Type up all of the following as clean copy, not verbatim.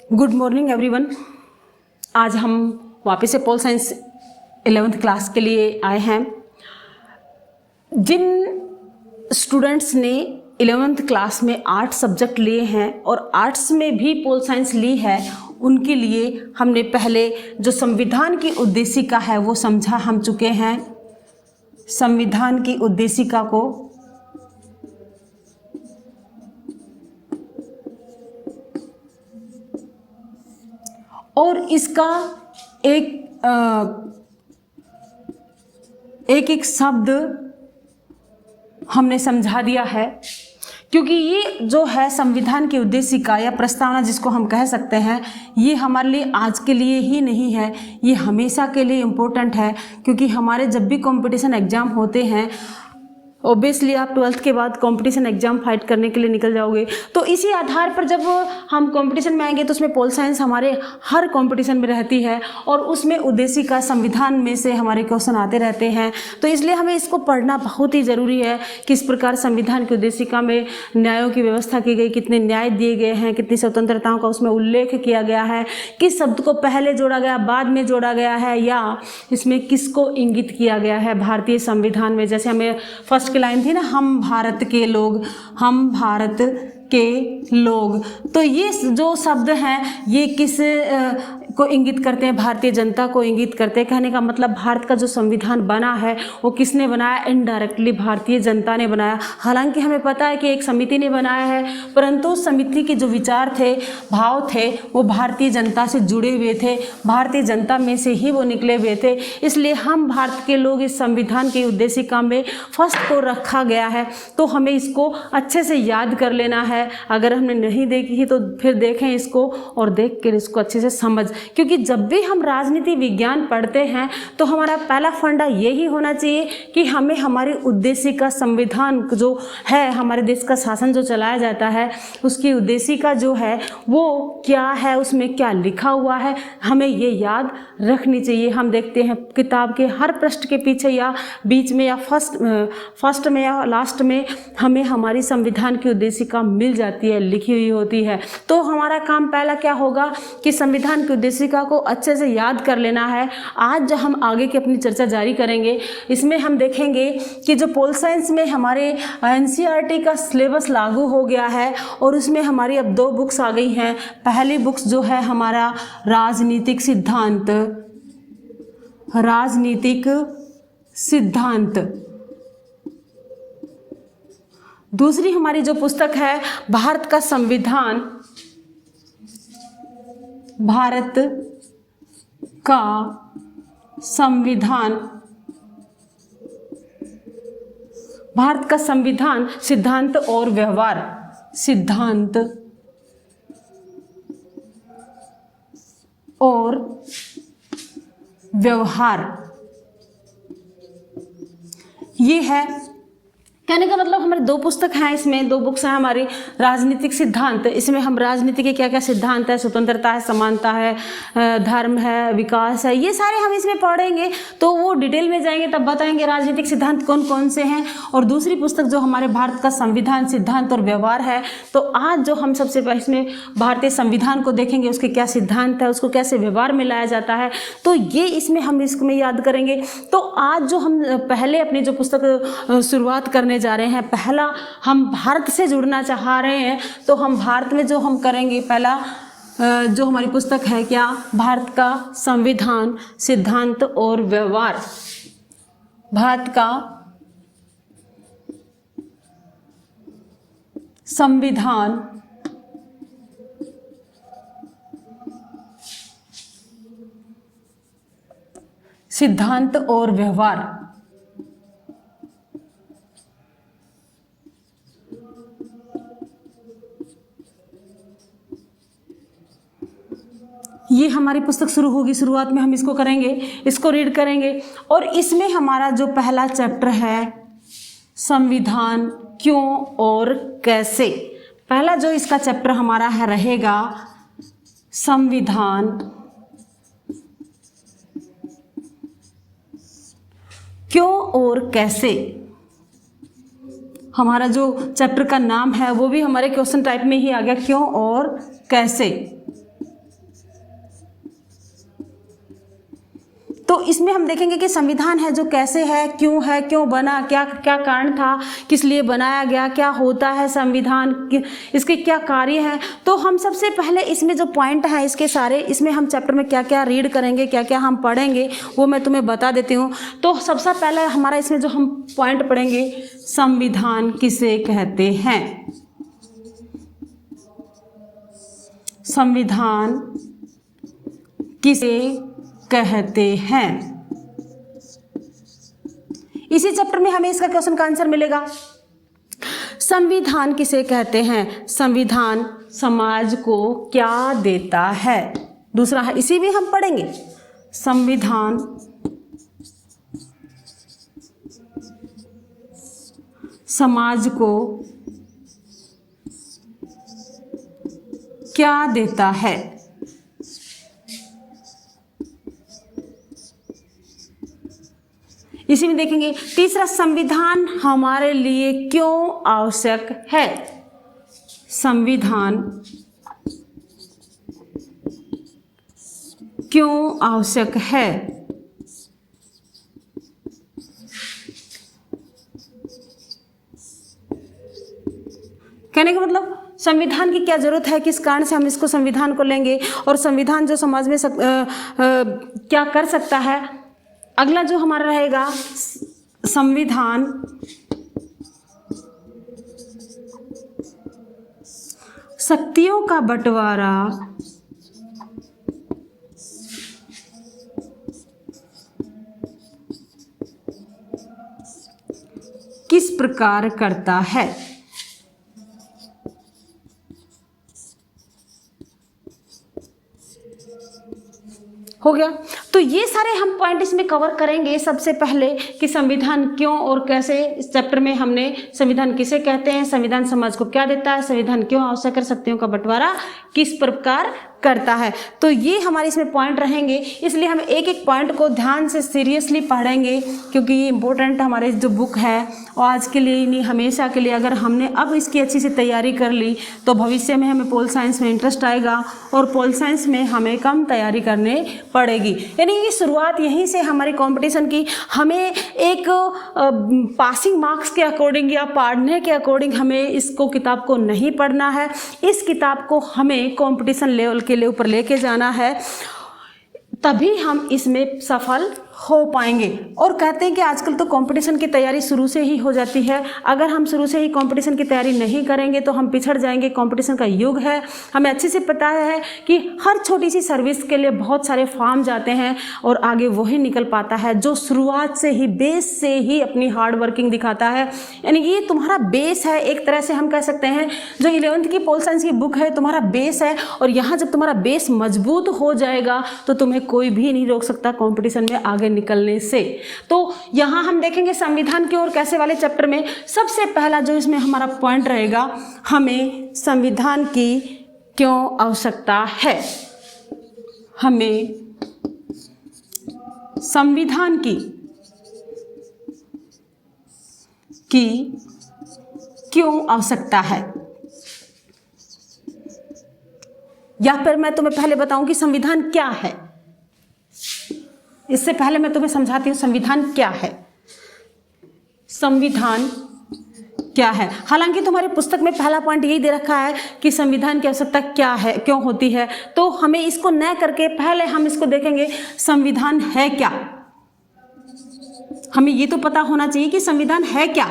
Good morning everyone. आज हम वापस से पोल साइंस 11th क्लास के लिए आए हैं। जिन स्टूडेंट्स ने 11th क्लास में आर्ट्स सब्जेक्ट लिए हैं और आर्ट्स में भी पोल साइंस ली है, उनके लिए हमने पहले जो संविधान की उद्देशिका है वो समझा हम चुके हैं। संविधान की उद्देशिका को और इसका एक शब्द हमने समझा दिया है, क्योंकि ये जो है संविधान की उद्देशिका या प्रस्तावना जिसको हम कह सकते हैं, ये हमारे लिए आज के लिए ही नहीं है, ये हमेशा के लिए इम्पोर्टेंट है। क्योंकि हमारे जब भी कंपटीशन एग्ज़ाम होते हैं, ऑब्वियसली आप 12th के बाद कंपटीशन एग्जाम फाइट करने के लिए निकल जाओगे, तो इसी आधार पर जब हम कंपटीशन में आएंगे तो उसमें पोल साइंस हमारे हर कंपटीशन में रहती है और उसमें उद्देशिका संविधान में से हमारे क्वेश्चन आते रहते हैं। तो इसलिए हमें इसको पढ़ना बहुत ही ज़रूरी है, किस प्रकार संविधान की उद्देशिका में न्यायों की व्यवस्था की गई, कितने न्याय दिए गए हैं, कितनी स्वतंत्रताओं का उसमें उल्लेख किया गया है, किस शब्द को पहले जोड़ा गया बाद में जोड़ा गया है, या इसमें किसको इंगित किया गया है भारतीय संविधान में। जैसे हमें फर्स्ट लाइन थी ना, हम भारत के लोग, हम भारत के लोग, तो ये जो शब्द हैं ये किस को इंगित करते हैं? भारतीय जनता को इंगित करते हैं। कहने का मतलब भारत का जो संविधान बना है वो किसने बनाया? इनडायरेक्टली भारतीय जनता ने बनाया। हालांकि हमें पता है कि एक समिति ने बनाया है, परंतु समिति के जो विचार थे, भाव थे, वो भारतीय जनता से जुड़े हुए थे, भारतीय जनता में से ही वो निकले हुए थे। इसलिए हम भारत के लोग इस संविधान की उद्देशिका में फर्स्ट को रखा गया है, तो हमें इसको अच्छे से याद कर लेना है। अगर हमने नहीं देखी तो फिर देखें इसको और देख कर इसको अच्छे से समझ, क्योंकि जब भी हम राजनीति विज्ञान पढ़ते हैं तो हमारा पहला फंडा यही होना चाहिए कि हमें हमारी उद्देशिका संविधान जो है, हमारे देश का शासन जो चलाया जाता है, उसकी उद्देशिका जो है वो क्या है, उसमें क्या लिखा हुआ है, हमें ये याद रखनी चाहिए। हम देखते हैं किताब के हर पृष्ठ के पीछे या बीच में या फर्स्ट में या लास्ट में हमें हमारी संविधान की उद्देशिका मिल जाती है, लिखी हुई होती है। तो हमारा काम पहला क्या होगा कि संविधान की उद्देशिका को अच्छे से याद कर लेना है। आज जो हम आगे की अपनी चर्चा जारी करेंगे, इसमें हम देखेंगे कि जो पोल साइंस में हमारे एनसीईआरटी का सिलेबस लागू हो गया है और उसमें हमारी अब 2 बुक्स आ गई हैं। पहली बुक्स जो है हमारा राजनीतिक सिद्धांत, राजनीतिक सिद्धांत। दूसरी हमारी जो पुस्तक है भारत का संविधान, भारत का संविधान, भारत का संविधान सिद्धांत और व्यवहार, सिद्धांत और व्यवहार। ये है, कहने का मतलब हमारे 2 पुस्तक हैं, इसमें 2 बुक्स हैं हमारी। राजनीतिक सिद्धांत, इसमें हम राजनीति के क्या क्या सिद्धांत है, स्वतंत्रता है, समानता है, धर्म है, विकास है, ये सारे हम इसमें पढ़ेंगे। तो वो डिटेल में जाएंगे तब बताएंगे राजनीतिक सिद्धांत कौन कौन से हैं। और दूसरी पुस्तक जो हमारे भारत का संविधान सिद्धांत और व्यवहार है, तो आज जो हम सबसे पहले इसमें भारतीय संविधान को देखेंगे, उसके क्या सिद्धांत है, उसको कैसे व्यवहार में लाया जाता है, तो ये इसमें हम इसमें याद करेंगे। तो आज जो हम पहले अपनी जो पुस्तक शुरुआत करने जा रहे हैं, पहला हम भारत से जुड़ना चाह रहे हैं, तो हम भारत में जो हम करेंगे, पहला जो हमारी पुस्तक है क्या, भारत का संविधान सिद्धांत और व्यवहार। भारत का संविधान सिद्धांत और व्यवहार। ये हमारी पुस्तक शुरू होगी, शुरुआत में हम इसको करेंगे, इसको रीड करेंगे। और इसमें हमारा जो पहला चैप्टर है संविधान क्यों और कैसे, पहला जो इसका चैप्टर हमारा है रहेगा संविधान क्यों और कैसे। हमारा जो चैप्टर का नाम है वो भी हमारे क्वेश्चन टाइप में ही आ गया, क्यों और कैसे। तो इसमें हम देखेंगे कि संविधान है जो कैसे है, क्यों बना, क्या क्या कारण था, किस लिए बनाया गया, क्या होता है संविधान, इसके क्या कार्य हैं। तो हम सबसे पहले इसमें जो पॉइंट है इसके सारे, इसमें हम चैप्टर में क्या क्या रीड करेंगे, क्या क्या हम पढ़ेंगे, वो मैं तुम्हें बता देती हूँ। तो सबसे पहले हमारा इसमें जो हम पॉइंट पढ़ेंगे, संविधान किसे कहते हैं। संविधान किसे कहते हैं, इसी चैप्टर में हमें इसका क्वेश्चन का आंसर मिलेगा। संविधान किसे कहते हैं, संविधान समाज को क्या देता है। दूसरा है, इसी में हम पढ़ेंगे, संविधान समाज को क्या देता है। इसी में देखेंगे। तीसरा, संविधान हमारे लिए क्यों आवश्यक है। संविधान क्यों आवश्यक है। कहने का मतलब संविधान की क्या जरूरत है, किस कारण से हम इसको संविधान को लेंगे, और संविधान जो समाज में क्या कर सकता है। अगला जो हमारा रहेगा, संविधान शक्तियों का बंटवारा किस प्रकार करता है। हो गया। तो ये सारे हम पॉइंट इसमें कवर करेंगे। सबसे पहले कि संविधान क्यों और कैसे, इस चैप्टर में हमने संविधान किसे कहते हैं, संविधान समाज को क्या देता है, संविधान क्यों आवश्यक है, शक्तियों का बंटवारा किस प्रकार करता है। तो ये हमारे इसमें पॉइंट रहेंगे, इसलिए हम एक एक पॉइंट को ध्यान से सीरियसली पढ़ेंगे, क्योंकि ये इंपॉर्टेंट हमारे जो बुक है और आज के लिए ही नहीं हमेशा के लिए, अगर हमने अब इसकी अच्छी से तैयारी कर ली तो भविष्य में हमें पोल साइंस में इंटरेस्ट आएगा और पोल साइंस में हमें कम तैयारी करने पड़ेगी। यानी ये शुरुआत यहीं से हमारे कंपटीशन की, हमें एक पासिंग मार्क्स के अकॉर्डिंग या पढ़ने के अकॉर्डिंग हमें इसको किताब को नहीं पढ़ना है। इस किताब को हमें कंपटीशन लेवल के लिए ऊपर लेके जाना है, तभी हम इसमें सफल हो पाएंगे। और कहते हैं कि आजकल तो कंपटीशन की तैयारी शुरू से ही हो जाती है। अगर हम शुरू से ही कंपटीशन की तैयारी नहीं करेंगे तो हम पिछड़ जाएंगे। कंपटीशन का युग है, हमें अच्छे से पता है कि हर छोटी सी सर्विस के लिए बहुत सारे फॉर्म जाते हैं और आगे वही निकल पाता है जो शुरुआत से ही, बेस से ही अपनी हार्ड वर्किंग दिखाता है। यानी ये तुम्हारा बेस है, एक तरह से हम कह सकते हैं जो 11वीं की पोल साइंस की बुक है तुम्हारा बेस है। और यहाँ जब तुम्हारा बेस मजबूत हो जाएगा तो तुम्हें कोई भी नहीं रोक सकता कंपटीशन में आगे निकलने से। तो यहां हम देखेंगे संविधान के और कैसे वाले चैप्टर में सबसे पहला जो इसमें हमारा पॉइंट रहेगा, हमें संविधान की क्यों आवश्यकता है। हमें संविधान की क्यों आवश्यकता है, या फिर मैं तुम्हें पहले बताऊं कि संविधान क्या है। इससे पहले मैं तुम्हें समझाती हूँ संविधान क्या है। संविधान क्या है, हालांकि तुम्हारी पुस्तक में पहला पॉइंट यही दे रखा है कि संविधान की आवश्यकता क्या है, क्यों होती है। तो हमें इसको न करके पहले हम इसको देखेंगे संविधान है क्या। हमें ये तो पता होना चाहिए कि संविधान है क्या,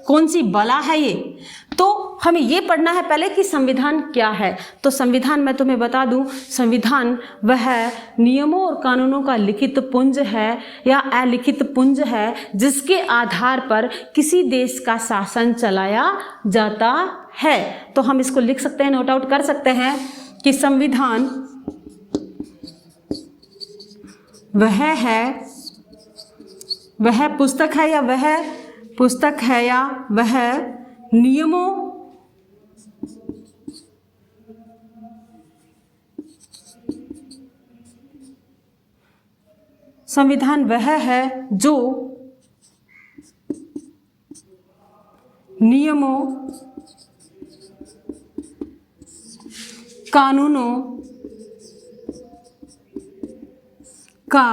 कौन सी बला है ये। तो हमें ये पढ़ना है पहले कि संविधान क्या है। तो संविधान मैं तुम्हें बता दूं, संविधान वह नियमों और कानूनों का लिखित पुंज है या अलिखित पुंज है जिसके आधार पर किसी देश का शासन चलाया जाता है। तो हम इसको लिख सकते हैं, नोट आउट कर सकते हैं कि संविधान वह पुस्तक है या वह नियमों संविधान वह है जो नियमों, कानूनों का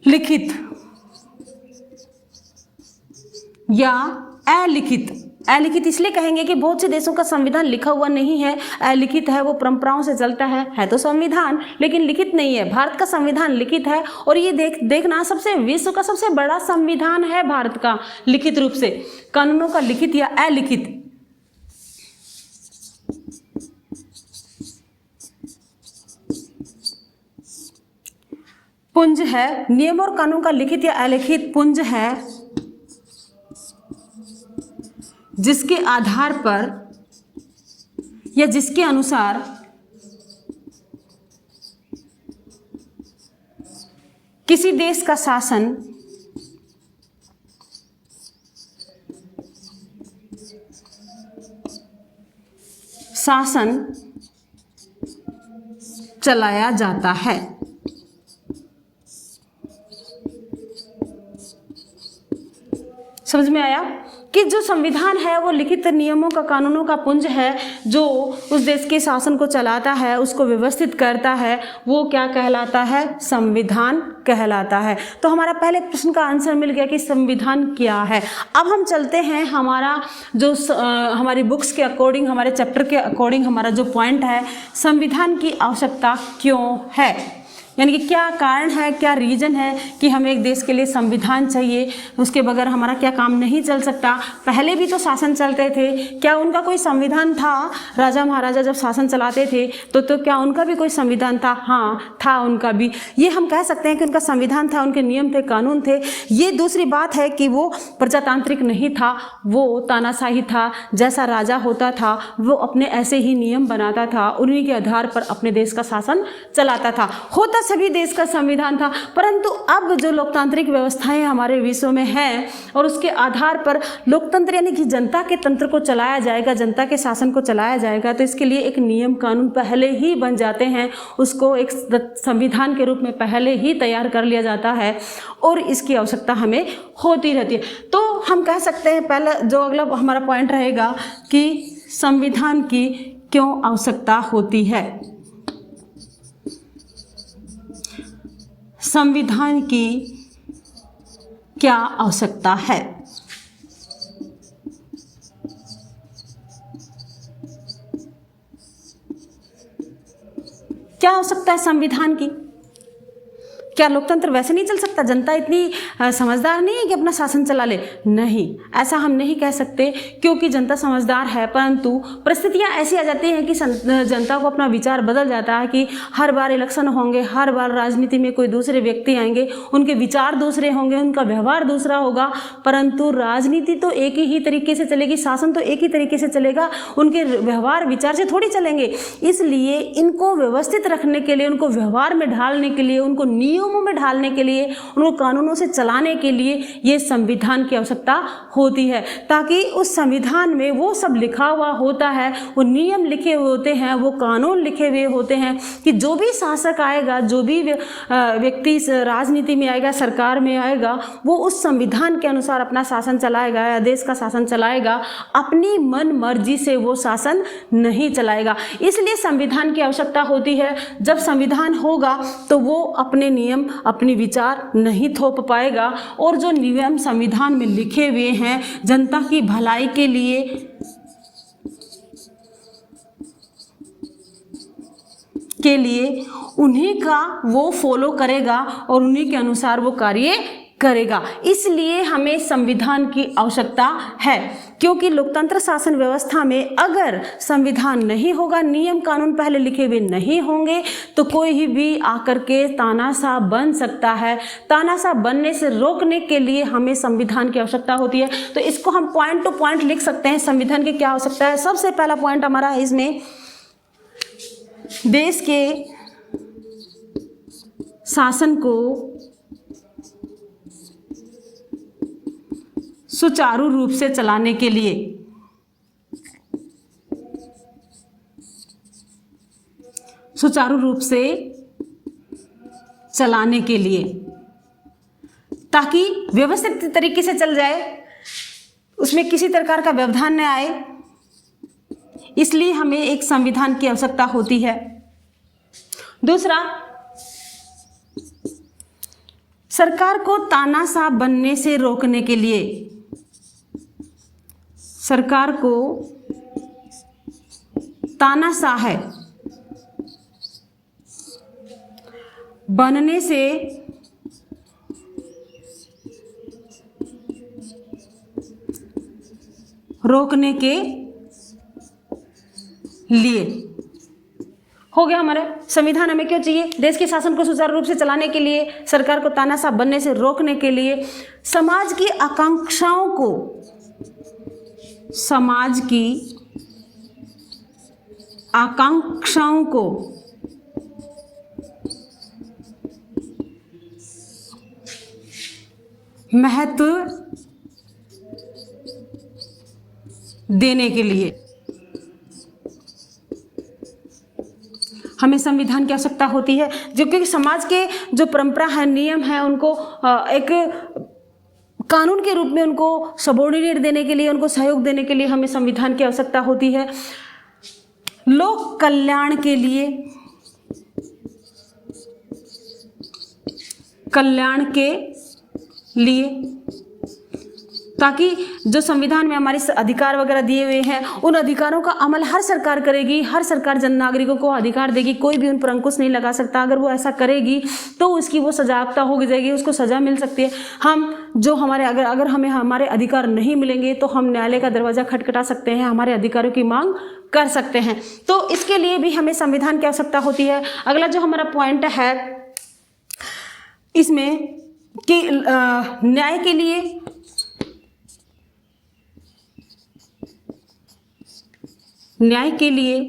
लिखित या अलिखित इसलिए कहेंगे कि बहुत से देशों का संविधान लिखा हुआ नहीं है, अलिखित है, वो परंपराओं से चलता है तो संविधान, लेकिन लिखित नहीं है। भारत का संविधान लिखित है और ये देखना सबसे विश्व का सबसे बड़ा संविधान है भारत का, लिखित रूप से, कानूनों का लिखित या अलिखित। पुंज है, नियम और कानून का लिखित या अलिखित पुंज है जिसके आधार पर या जिसके अनुसार किसी देश का शासन चलाया जाता है। समझ में आया कि जो संविधान है वो लिखित नियमों का, कानूनों का पुंज है जो उस देश के शासन को चलाता है, उसको व्यवस्थित करता है, वो क्या कहलाता है? संविधान कहलाता है। तो हमारा पहले प्रश्न का आंसर मिल गया कि संविधान क्या है। अब हम चलते हैं हमारा जो हमारी बुक्स के अकॉर्डिंग, हमारे चैप्टर के अकॉर्डिंग हमारा जो पॉइंट है, संविधान की आवश्यकता क्यों है, यानी कि क्या कारण है, क्या रीजन है कि हमें एक देश के लिए संविधान चाहिए, उसके बगैर हमारा क्या काम नहीं चल सकता। पहले भी तो शासन चलते थे, क्या उनका कोई संविधान था? राजा महाराजा जब शासन चलाते थे तो क्या उनका भी कोई संविधान था? हाँ था, उनका भी। ये हम कह सकते हैं कि उनका संविधान था, उनके नियम थे, कानून थे। ये दूसरी बात है कि वो प्रजातांत्रिक नहीं था, वो तानाशाही था। जैसा राजा होता था वो अपने ऐसे ही नियम बनाता था, उन्हीं के आधार पर अपने देश का शासन चलाता था। होता सभी देश का संविधान था, परंतु अब जो लोकतांत्रिक व्यवस्थाएं हमारे विश्व में हैं और उसके आधार पर लोकतंत्र यानी कि जनता के तंत्र को चलाया जाएगा, जनता के शासन को चलाया जाएगा, तो इसके लिए एक नियम कानून पहले ही बन जाते हैं, उसको एक संविधान के रूप में पहले ही तैयार कर लिया जाता है और इसकी आवश्यकता हमें होती रहती है। तो हम कह सकते हैं पहला जो अगला हमारा पॉइंट रहेगा कि संविधान की क्यों आवश्यकता होती है। संविधान की क्या आवश्यकता है? क्या आवश्यकता है संविधान की? क्या लोकतंत्र वैसे नहीं चल सकता? जनता इतनी समझदार नहीं है कि अपना शासन चला ले? नहीं, ऐसा हम नहीं कह सकते, क्योंकि जनता समझदार है, परंतु परिस्थितियां ऐसी आ जाती हैं कि जनता को अपना विचार बदल जाता है कि हर बार इलेक्शन होंगे, हर बार राजनीति में कोई दूसरे व्यक्ति आएंगे, उनके विचार दूसरे होंगे, उनका व्यवहार दूसरा होगा, परंतु राजनीति तो एक ही तरीके से चलेगी, शासन तो एक ही तरीके से चलेगा, उनके व्यवहार विचार से थोड़ी चलेंगे। इसलिए इनको व्यवस्थित रखने के लिए, उनको व्यवहार में ढालने के लिए, उनको नियमों में ढालने के लिए, उनको कानूनों से चलाने के लिए ये संविधान की आवश्यकता होती है, ताकि उस संविधान में वो सब लिखा हुआ होता है, वो नियम लिखे हुए होते हैं, वो कानून लिखे हुए होते हैं कि जो भी शासक आएगा, जो भी व्यक्ति राजनीति में आएगा, सरकार में आएगा, वो उस संविधान के अनुसार अपना शासन चलाएगा या देश का शासन चलाएगा, अपनी मन मर्जी से वो शासन नहीं चलाएगा। इसलिए संविधान की आवश्यकता होती है। जब संविधान होगा तो वो अपने नियम, अपने विचार नहीं थोप पाएगा और जो नियम संविधान में लिखे हुए हैं जनता की भलाई के लिए उन्हीं का वो फॉलो करेगा और उन्हीं के अनुसार वो कार्य करेगा। इसलिए हमें संविधान की आवश्यकता है, क्योंकि लोकतंत्र शासन व्यवस्था में अगर संविधान नहीं होगा, नियम कानून पहले लिखे हुए नहीं होंगे, तो कोई भी आकर के तानाशाह बन सकता है। तानाशाह बनने से रोकने के लिए हमें संविधान की आवश्यकता होती है। तो इसको हम पॉइंट टू पॉइंट लिख सकते हैं, संविधान की क्या आवश्यकता है। सबसे पहला पॉइंट हमारा है इसमें, देश के शासन को सुचारू रूप से चलाने के लिए, सुचारू रूप से चलाने के लिए, ताकि व्यवस्थित तरीके से चल जाए, उसमें किसी प्रकार का व्यवधान न आए, इसलिए हमें एक संविधान की आवश्यकता होती है। दूसरा, सरकार को तानाशाह बनने से रोकने के लिए, सरकार को तानाशाह बनने से रोकने के लिए। हो गया हमारे संविधान हमें क्यों चाहिए? देश के शासन को सुचारू रूप से चलाने के लिए, सरकार को तानाशाह बनने से रोकने के लिए, समाज की आकांक्षाओं को, समाज की आकांक्षाओं को महत्व देने के लिए हमें संविधान की आवश्यकता होती है। जो कि समाज के जो परंपरा है, नियम है, उनको एक कानून के रूप में उनको सबॉर्डिनेट देने के लिए, उनको सहयोग देने के लिए हमें संविधान की आवश्यकता होती है। लोक कल्याण के लिए, कल्याण के लिए, ताकि जो संविधान में हमारे अधिकार वगैरह दिए हुए हैं उन अधिकारों का अमल हर सरकार करेगी। हर सरकार जन नागरिकों को अधिकार देगी, कोई भी उन पर अंकुश नहीं लगा सकता। अगर वो ऐसा करेगी तो उसकी वो सजायाफ्ता हो जाएगी, उसको सजा मिल सकती है। हम जो हमारे अगर हमें हमारे अधिकार नहीं मिलेंगे तो हम न्यायालय का दरवाजा खटखटा सकते हैं, हमारे अधिकारों की मांग कर सकते हैं। तो इसके लिए भी हमें संविधान की आवश्यकता होती है। अगला जो हमारा पॉइंट है इसमें कि न्याय के लिए, न्याय के लिए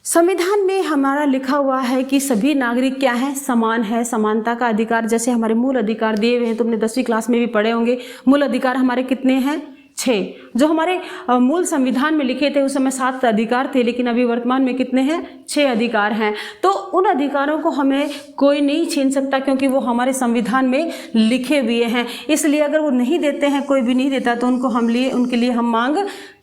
संविधान में हमारा लिखा हुआ है कि सभी नागरिक क्या है? समान है, समानता का अधिकार। जैसे हमारे मूल अधिकार दिए हुए हैं, तुमने 10वीं क्लास में भी पढ़े होंगे। मूल अधिकार हमारे कितने हैं? 6। जो हमारे मूल संविधान में लिखे थे उस समय 7 अधिकार थे, लेकिन अभी वर्तमान में कितने हैं? 6 अधिकार हैं। तो उन अधिकारों को हमें कोई नहीं छीन सकता, क्योंकि वो हमारे संविधान में लिखे हुए हैं। इसलिए अगर वो नहीं देते हैं, कोई भी नहीं देता, तो उनके लिए हम मांग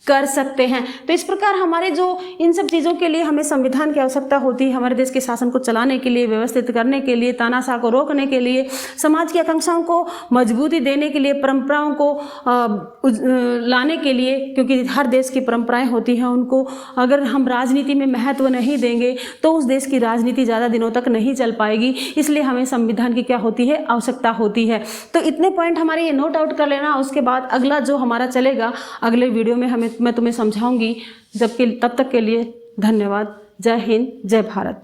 कर सकते हैं। तो इस प्रकार हमारे जो इन सब चीज़ों के लिए हमें संविधान की आवश्यकता होती है, हमारे देश के शासन को चलाने के लिए, व्यवस्थित करने के लिए, तानाशाह को रोकने के लिए, समाज की आकांक्षाओं को मजबूती देने के लिए, परंपराओं को लाने के लिए, क्योंकि हर देश की परंपराएं होती हैं, उनको अगर हम राजनीति में महत्व नहीं देंगे तो उस देश की राजनीति ज़्यादा दिनों तक नहीं चल पाएगी। इसलिए हमें संविधान की क्या होती है? आवश्यकता होती है। तो इतने पॉइंट हमारे ये नोट आउट कर लेना। उसके बाद अगला जो हमारा चलेगा अगले वीडियो में मैं तुम्हें समझाऊंगी। तब तक के लिए धन्यवाद। जय हिंद, जय भारत।